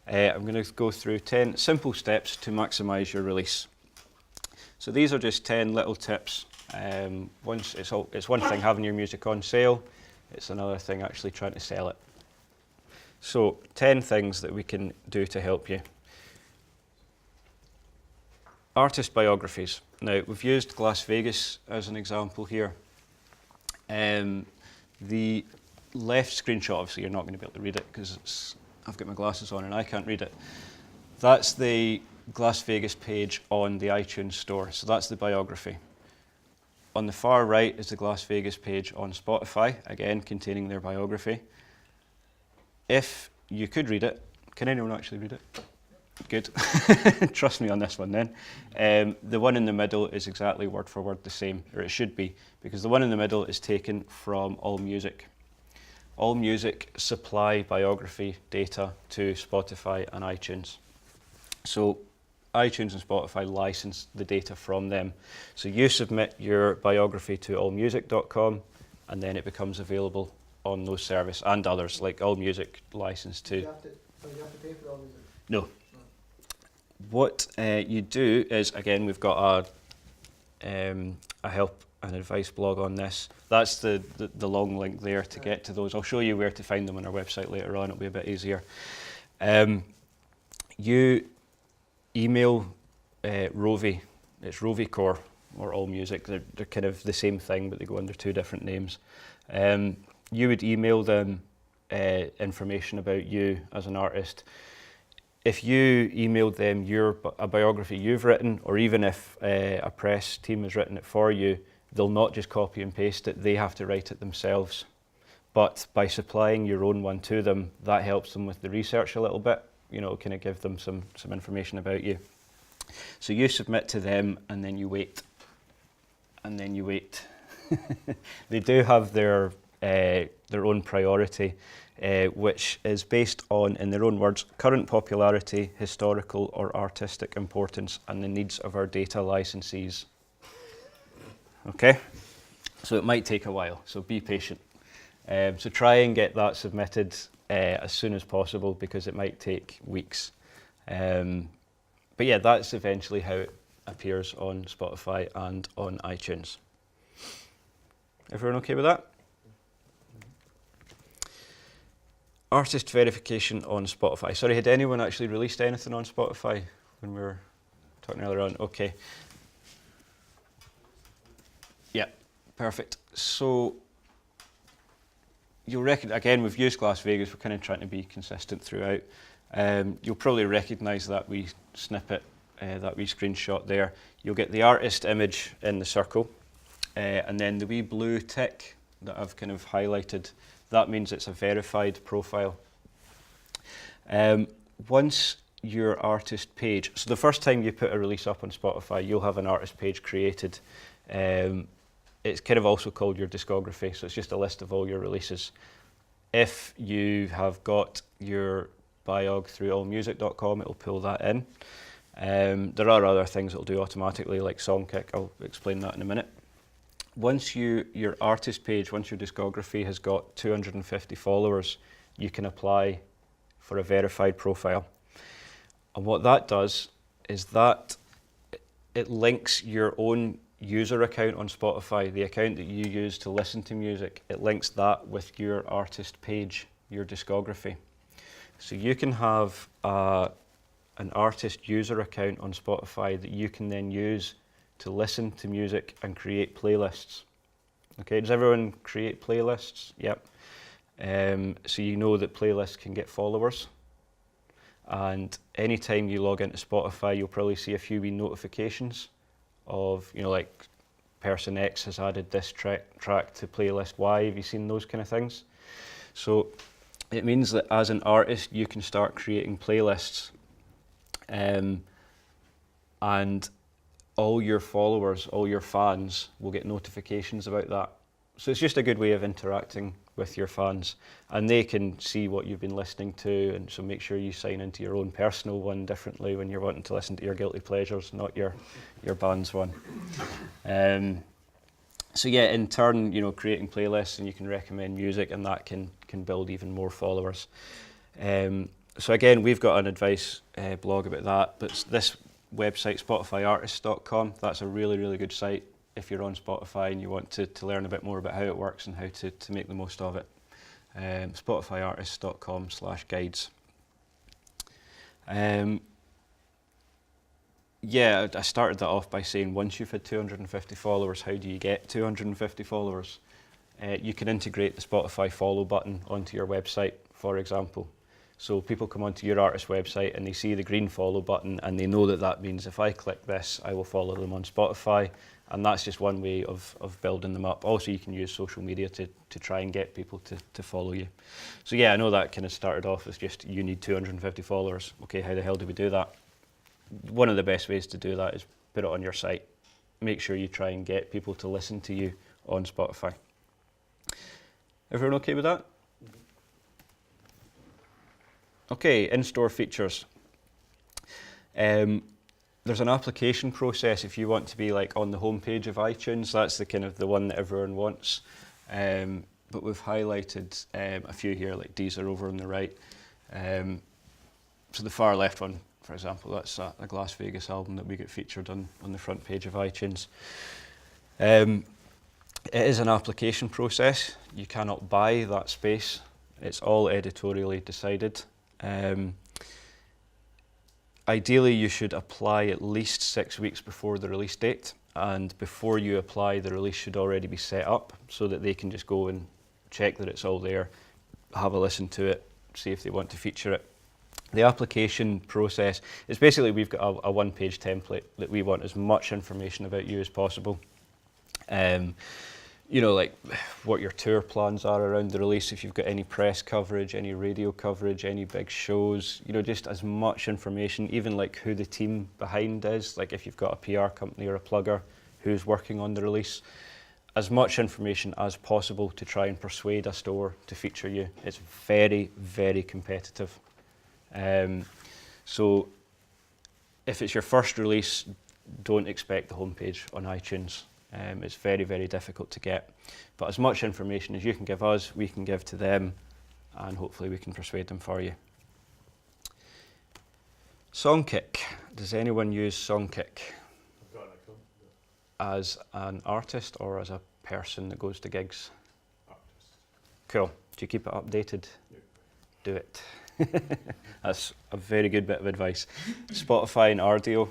I'm going to go through 10 simple steps to maximise your release. So these are just 10 little tips. It's one thing having your music on sale, it's another thing actually trying to sell it. So 10 things that we can do to help you. Artist biographies. Now, we've used Las Vegas as an example here. The left screenshot, obviously you're not going to be able to read it because I've got my glasses on and I can't read it. That's the Las Vegas page on the iTunes store, so that's the biography. On the far right is the Las Vegas page on Spotify, again containing their biography. If you could read it, can anyone actually read it? Good. Trust me on this one then. The one in the middle is exactly word for word the same, or it should be, because the one in the middle is taken from AllMusic. AllMusic supply biography data to Spotify and iTunes. So iTunes and Spotify license the data from them. So you submit your biography to allmusic.com and then it becomes available on those services and others, like AllMusic license to... Do you have to pay for AllMusic? No. What you do is, again, we've got a help and advice blog on this. That's the long link there to get to those. I'll show you where to find them on our website later on. It'll be a bit easier. You email Rovi. It's Rovi Core or AllMusic. They're kind of the same thing, but they go under two different names. You would email them information about you as an artist. If you emailed them a biography you've written, or even if a press team has written it for you, they'll not just copy and paste it, they have to write it themselves. But by supplying your own one to them, that helps them with the research a little bit, kind of give them some information about you. So you submit to them and then you wait. And then you wait. They do have their own priority, which is based on, in their own words, current popularity, historical or artistic importance, and the needs of our data licensees. Okay? So it might take a while, so be patient. So try and get that submitted as soon as possible because it might take weeks. But yeah, that's eventually how it appears on Spotify and on iTunes. Everyone okay with that? Artist verification on Spotify. Sorry, had anyone actually released anything on Spotify when we were talking earlier on? Okay. Yeah, perfect. So you'll again, we've used Las Vegas. We're kind of trying to be consistent throughout. You'll probably recognise that wee snippet, that wee screenshot there. You'll get the artist image in the circle, and then the wee blue tick that I've kind of highlighted. That means it's a verified profile. Once your artist page, so the first time you put a release up on Spotify, you'll have an artist page created. It's kind of also called your discography, so it's just a list of all your releases. If you have got your biog through allmusic.com, it'll pull that in. There are other things it'll do automatically, like Songkick. I'll explain that in a minute. Once your artist page, once your discography has got 250 followers, you can apply for a verified profile. And what that does is that it links your own user account on Spotify, the account that you use to listen to music, it links that with your artist page, your discography. So you can have an artist user account on Spotify that you can then use to listen to music and create playlists. Okay, does everyone create playlists? Yep. So you know that playlists can get followers. And anytime you log into Spotify, you'll probably see a few wee notifications of, like person X has added this track to playlist Y. Have you seen those kind of things? So it means that as an artist, you can start creating playlists. And all your followers, all your fans will get notifications about that. So it's just a good way of interacting with your fans, and they can see what you've been listening to, and so make sure you sign into your own personal one differently when you're wanting to listen to your guilty pleasures, not your band's one. So yeah, in turn, creating playlists and you can recommend music, and that can build even more followers. So again, we've got an advice blog about that, but this website, spotifyartist.com, that's a really, really good site if you're on Spotify and you want to learn a bit more about how it works and how to make the most of it. Spotifyartist.com/guides. Yeah, I started that off by saying once you've had 250 followers, how do you get 250 followers? You can integrate the Spotify follow button onto your website, for example. So people come onto your artist website and they see the green follow button and they know that that means if I click this, I will follow them on Spotify. And that's just one way of building them up. Also, you can use social media to try and get people to follow you. So yeah, I know that kind of started off as just you need 250 followers. Okay, how the hell do we do that? One of the best ways to do that is put it on your site. Make sure you try and get people to listen to you on Spotify. Everyone okay with that? Okay, in-store features. There's an application process if you want to be like on the homepage of iTunes. That's the kind of the one that everyone wants. But we've highlighted a few here, like Deezer over on the right. So the far left one, for example, that's a Las Vegas album that we get featured on the front page of iTunes. It is an application process. You cannot buy that space. It's all editorially decided. Ideally, you should apply at least 6 weeks before the release date, and before you apply, the release should already be set up so that they can just go and check that it's all there, have a listen to it, see if they want to feature it. The application process is basically we've got a one-page template that we want as much information about you as possible. You know, like what your tour plans are around the release, if you've got any press coverage, any radio coverage, any big shows, you know, just as much information, even like who the team behind is, like if you've got a PR company or a plugger who's working on the release, as much information as possible to try and persuade a store to feature you. It's very, very competitive. So if it's your first release, don't expect the homepage on iTunes. It's very, very difficult to get. But as much information as you can give us, we can give to them, and hopefully we can persuade them for you. Songkick. Does anyone use Songkick? I've got an account. As an artist or as a person that goes to gigs? Artist. Cool. Do you keep it updated? Yep. Do it. That's a very good bit of advice. Spotify and Ardio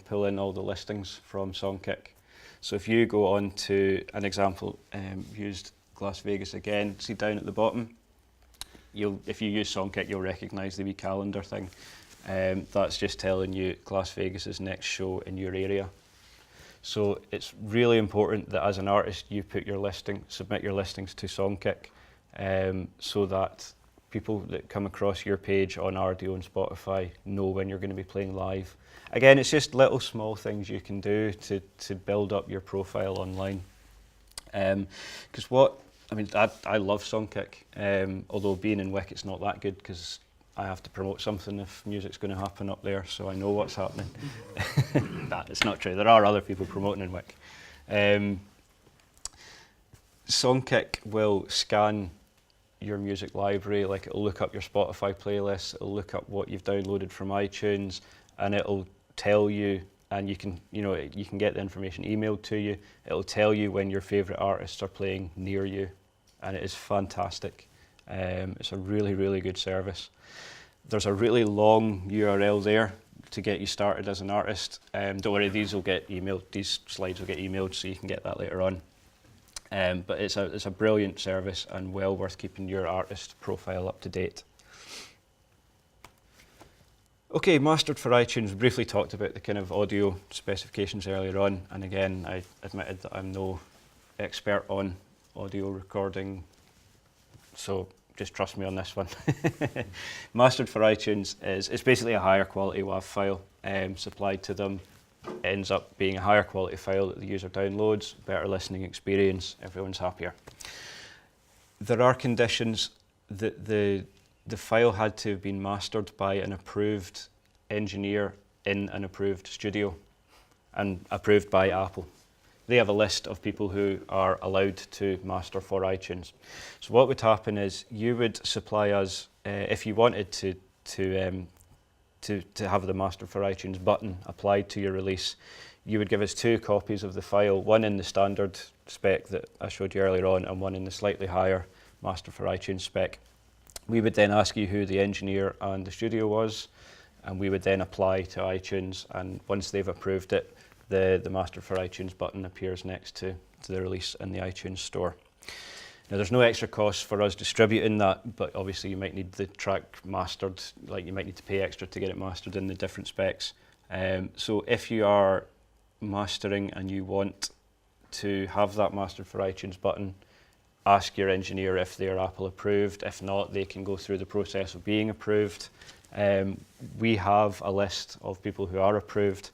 pull in all the listings from Songkick. So if you go on to an example, used Las Vegas again, see down at the bottom, if you use Songkick, you'll recognise the wee calendar thing. That's just telling you Las Vegas's next show in your area. So it's really important that as an artist, you put your submit your listings to Songkick, so that people that come across your page on Ardio and Spotify know when you're going to be playing live. Again, it's just little small things you can do to build up your profile online. Because I love Songkick, although being in Wick it's not that good because I have to promote something if music's going to happen up there, so I know what's happening. It's not true. There are other people promoting in Wick. Songkick will scan your music library, like it'll look up your Spotify playlist, it'll look up what you've downloaded from iTunes, and it'll tell you, and you can get the information emailed to you. It'll tell you when your favourite artists are playing near you, and it is fantastic. It's a really, really good service. There's a really long URL there to get you started as an artist. Don't worry, these will get emailed. These slides will get emailed, so you can get that later on. But it's a brilliant service and well worth keeping your artist profile up to date. Okay, mastered for iTunes. Briefly talked about the kind of audio specifications earlier on, and again, I admitted that I'm no expert on audio recording, so just trust me on this one. Mastered for iTunes it's basically a higher quality WAV file supplied to them. Ends up being a higher quality file that the user downloads, better listening experience, everyone's happier. There are conditions that the file had to have been mastered by an approved engineer in an approved studio and approved by Apple. They have a list of people who are allowed to master for iTunes. So what would happen is you would supply us, if you wanted to to have the Master for iTunes button applied to your release, you would give us 2 copies of the file, one in the standard spec that I showed you earlier on, and one in the slightly higher Master for iTunes spec. We would then ask you who the engineer and the studio was, and we would then apply to iTunes, and once they've approved it, the Master for iTunes button appears next to the release in the iTunes store. Now there's no extra cost for us distributing that, but obviously you might need the track mastered, like you might need to pay extra to get it mastered in the different specs. So if you are mastering and you want to have that Master for iTunes button, ask your engineer if they are Apple approved. If not, they can go through the process of being approved. We have a list of people who are approved.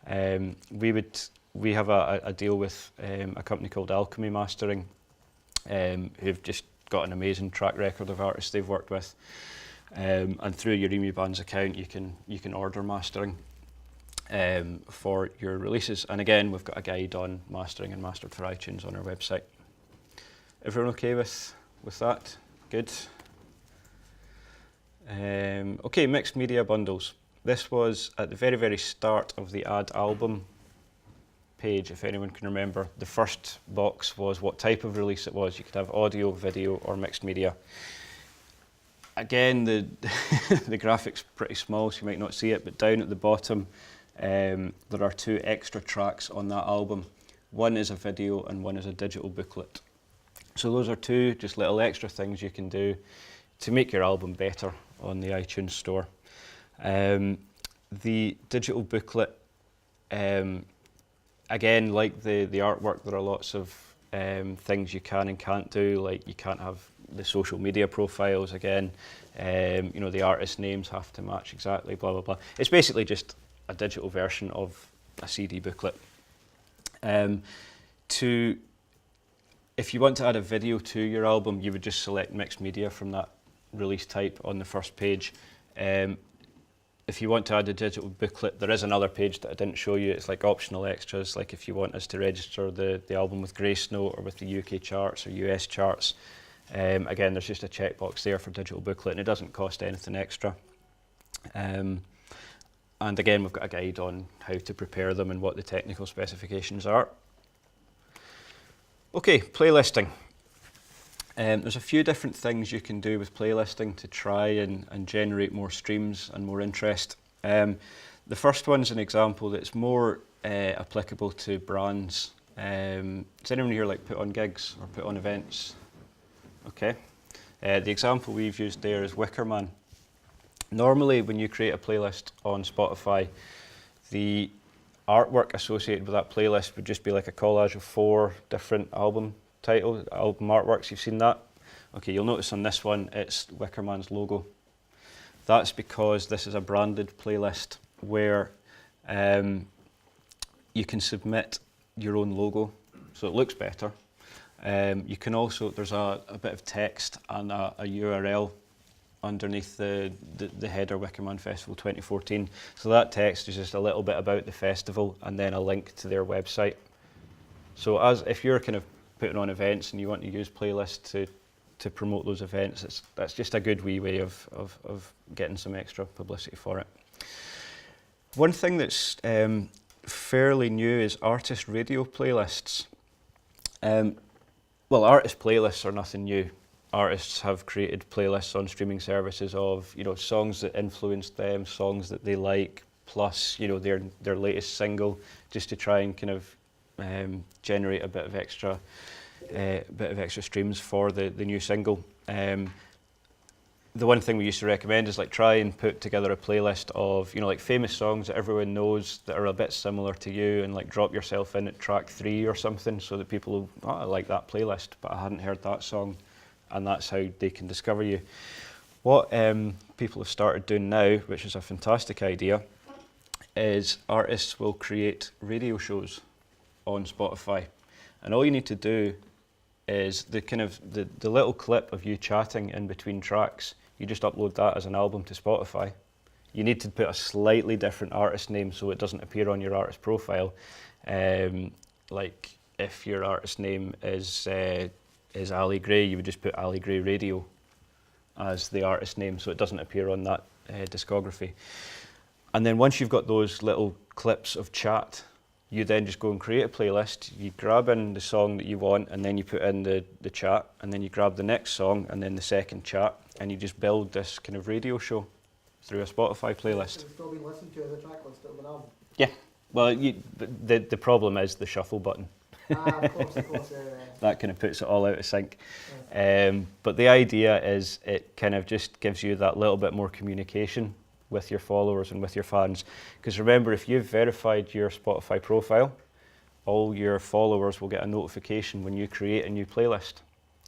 We have a deal with a company called Alchemy Mastering, who've just got an amazing track record of artists they've worked with. And through your Emubands account, you can order mastering for your releases. And again, we've got a guide on mastering and Mastered for iTunes on our website. Everyone okay with that? Good. Okay, mixed media bundles. This was at the very, very start of the Add Album page, if anyone can remember. The first box was what type of release it was. You could have audio, video, or mixed media. Again, the the graphic's pretty small, so you might not see it, but down at the bottom, there are 2 extra tracks on that album. One is a video and one is a digital booklet. So those are 2 just little extra things you can do to make your album better on the iTunes store. The digital booklet, again, like the artwork, there are lots of things you can and can't do. Like you can't have the social media profiles again. You know, the artist names have to match exactly, blah, blah, blah. It's basically just a digital version of a CD booklet. If you want to add a video to your album, you would just select mixed media from that release type on the first page. If you want to add a digital booklet, there is another page that I didn't show you. It's like optional extras, like if you want us to register the album with Grace Note or with the UK charts or US charts. Again, there's just a checkbox there for digital booklet, and it doesn't cost anything extra. And again, we've got a guide on how to prepare them and what the technical specifications are. Okay, playlisting. There's a few different things you can do with playlisting to try and generate more streams and more interest. The first one's an example that's more applicable to brands. Does anyone here like put on gigs or put on events? Okay. The example we've used there is Wicker Man. Normally, when you create a playlist on Spotify, the artwork associated with that playlist would just be like a collage of 4 different album artworks. You've seen that? Okay, you'll notice on this one, it's Wicker Man's logo. That's because this is a branded playlist where you can submit your own logo, so it looks better. You can also, there's a bit of text and a URL underneath the header Wicker Man Festival 2014. So that text is just a little bit about the festival and then a link to their website. So if you're kind of putting on events and you want to use playlists to promote those events, that's just a good wee way of getting some extra publicity for it. One thing that's fairly new is artist radio playlists. Well, artist playlists are nothing new. Artists have created playlists on streaming services of, you know, songs that influenced them, songs that they like, plus, you know, their latest single, just to try and kind of generate a bit of extra streams for the new single. The one thing we used to recommend is like try and put together a playlist of, you know, like famous songs that everyone knows that are a bit similar to you, and like drop yourself in at track 3 or something so that people will, oh, I like that playlist, but I hadn't heard that song, and that's how they can discover you. What people have started doing now, which is a fantastic idea, is artists will create radio shows on Spotify, and all you need to do is the little clip of you chatting in between tracks. You just upload that as an album to Spotify. You need to put a slightly different artist name so it doesn't appear on your artist profile. Like if your artist name is Ali Gray, you would just put Ali Gray Radio as the artist name so it doesn't appear on that discography. And then once you've got those little clips of chat, you then just go and create a playlist. You grab in the song that you want, and then you put in the chat, and then you grab the next song, and then the second chat, and you just build this kind of radio show through a Spotify playlist. It's still being listened to as a track list of an album. Yeah. Well, the problem is the shuffle button. Of course, That kind of puts it all out of sync. But the idea is it kind of just gives you that little bit more communication with your followers and with your fans. Because remember, if you've verified your Spotify profile, all your followers will get a notification when you create a new playlist.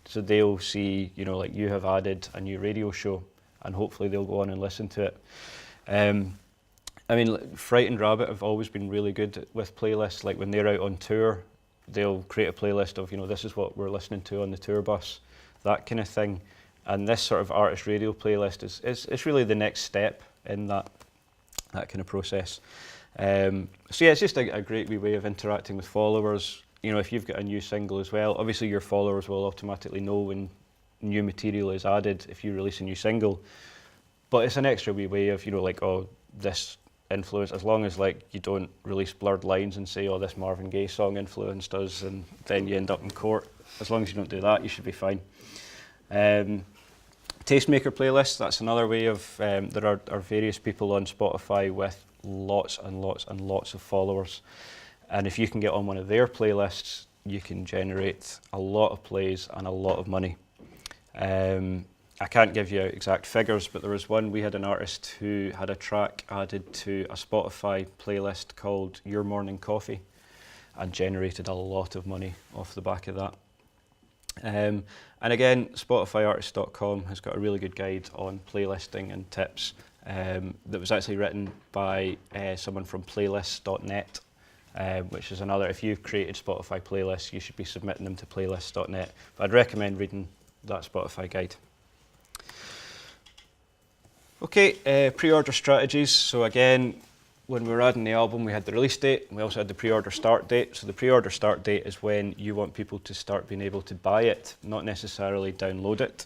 So they'll see, you know, like you have added a new radio show, and hopefully they'll go on and listen to it. I mean, Frightened Rabbit have always been really good with playlists. Like when they're out on tour, they'll create a playlist of, you know, this is what we're listening to on the tour bus, that kind of thing. And this sort of artist radio playlist is really the next step in that kind of process. So yeah, it's just a great wee way of interacting with followers. You know, if you've got a new single as well, obviously your followers will automatically know when new material is added if you release a new single. But it's an extra wee way of, you know, like, oh, this influence, as long as like you don't release blurred lines and say, oh, this Marvin Gaye song influenced us, and then you end up in court. As long as you don't do that, you should be fine. Tastemaker playlists, that's another way of, there are various people on Spotify with lots and lots and lots of followers. And if you can get on one of their playlists, you can generate a lot of plays and a lot of money. I can't give you exact figures, but there was one, we had an artist who had a track added to a Spotify playlist called Your Morning Coffee, and generated a lot of money off the back of that. And again, SpotifyArtist.com has got a really good guide on playlisting and tips that was actually written by someone from playlists.net, which is another, if you've created Spotify playlists, you should be submitting them to playlists.net. But I'd recommend reading that Spotify guide. Okay, pre-order strategies. So again, when we were adding the album, we had the release date, and we also had the pre-order start date. So the pre-order start date is when you want people to start being able to buy it, not necessarily download it.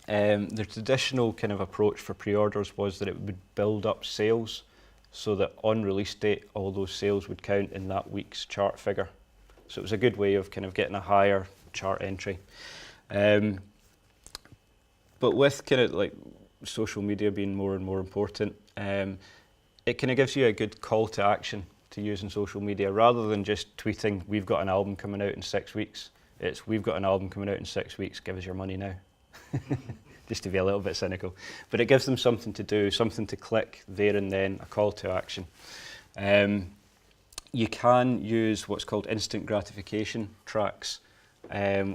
The traditional kind of approach for pre-orders was that it would build up sales, so that on release date, all those sales would count in that week's chart figure. So it was a good way of kind of getting a higher chart entry. But with kind of like social media being more and more important, it kind of gives you a good call to action to use in social media, rather than just tweeting, we've got an album coming out in 6 weeks. It's, we've got an album coming out in 6 weeks, give us your money now. Just to be a little bit cynical. But it gives them something to do, something to click there and then, a call to action. You can use what's called instant gratification tracks,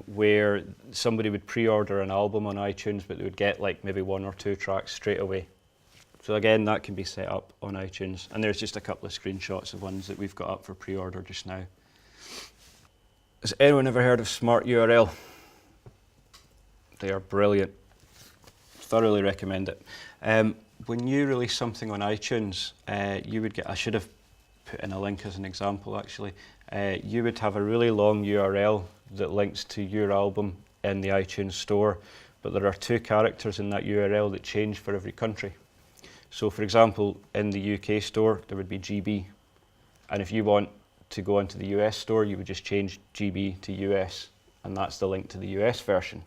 where somebody would pre-order an album on iTunes, but they would get like maybe 1 or 2 tracks straight away. So again, that can be set up on iTunes. And there's just a couple of screenshots of ones that we've got up for pre-order just now. Has anyone ever heard of Smart URL? They are brilliant. Thoroughly recommend it. When you release something on iTunes, you would get, I should have put in a link as an example actually, you would have a really long URL that links to your album in the iTunes store, but there are 2 characters in that URL that change for every country. So for example, in the UK store, there would be GB. And if you want to go onto the US store, you would just change GB to US, and that's the link to the US version.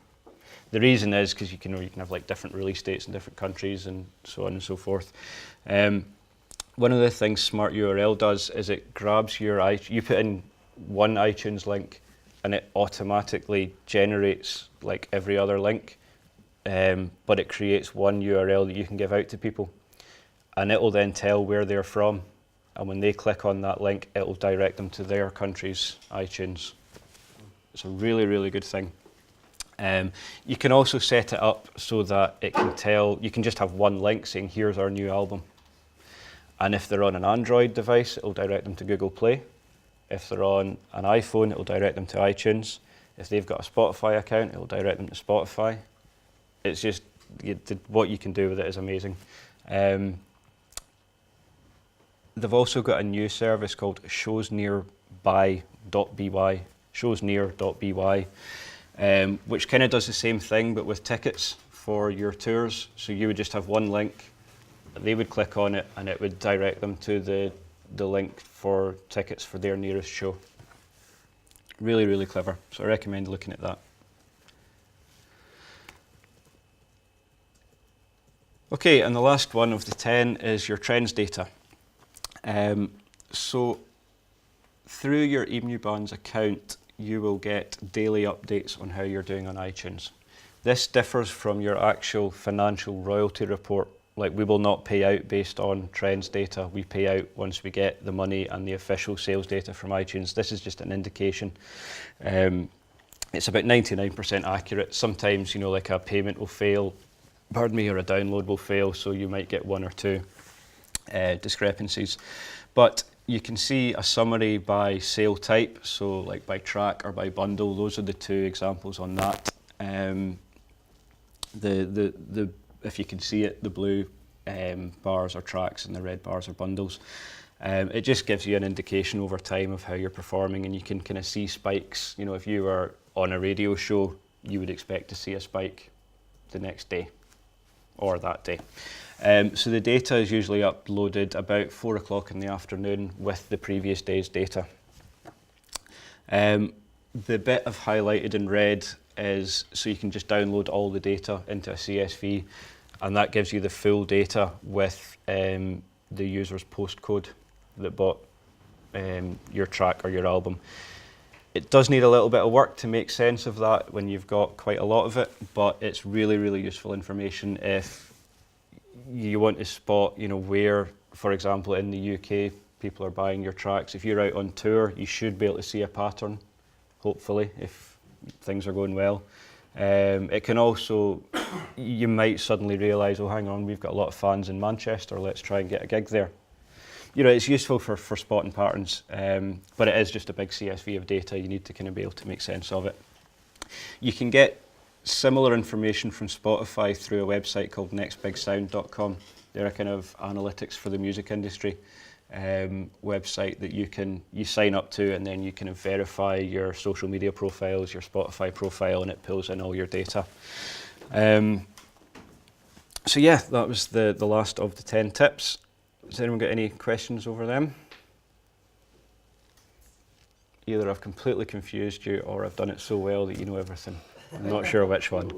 The reason is because you can have like different release dates in different countries and so on and so forth. One of the things Smart URL does is it grabs your, you put in one iTunes link and it automatically generates like every other link, but it creates one URL that you can give out to people. And it will then tell where they're from. And when they click on that link, it will direct them to their country's iTunes. It's a really, really good thing. You can also set it up so that it can tell, you can just have one link saying, here's our new album. And if they're on an Android device, it will direct them to Google Play. If they're on an iPhone, it will direct them to iTunes. If they've got a Spotify account, it will direct them to Spotify. It's just, what you can do with it is amazing. They've also got a new service called showsnearby.by, showsnear.by, which kind of does the same thing, but with tickets for your tours. So you would just have one link, they would click on it and it would direct them to the link for tickets for their nearest show. Really, really clever. So I recommend looking at that. Okay, and the last one of the 10 is your trends data. So through your Emubands account, you will get daily updates on how you're doing on iTunes. This differs from your actual financial royalty report. Like, we will not pay out based on trends data. We pay out once we get the money and the official sales data from iTunes. This is just an indication. It's about 99% accurate. Sometimes, you know, like a payment will fail, or a download will fail, so you might get one or two discrepancies. But you can see a summary by sale type, so like by track or by bundle. Those are the two examples on that. If you can see it, the blue bars are tracks and the red bars are bundles. It just gives you an indication over time of how you're performing, and you can kind of see spikes. You know, if you were on a radio show, you would expect to see a spike the next day or that day. So the data is usually uploaded about 4 o'clock in the afternoon with the previous day's data. The bit I've highlighted in red is so you can just download all the data into a CSV, and that gives you the full data with the user's postcode that bought your track or your album. It does need a little bit of work to make sense of that when you've got quite a lot of it, but it's really, really useful information if you want to spot, you know, where, for example, in the UK, people are buying your tracks. If you're out on tour, you should be able to see a pattern, hopefully, if things are going well. It can also, you might suddenly realise, oh, hang on, we've got a lot of fans in Manchester, let's try and get a gig there. You know, it's useful for spotting patterns, but it is just a big CSV of data. You need to kind of be able to make sense of it. You can get similar information from Spotify through a website called nextbigsound.com. They're a kind of analytics for the music industry website that you sign up to, and then you kind of verify your social media profiles, your Spotify profile, and it pulls in all your data. So yeah, that was the last of the 10 tips. Has anyone got any questions over them? Either I've completely confused you or I've done it so well that you know everything. I'm not sure which one.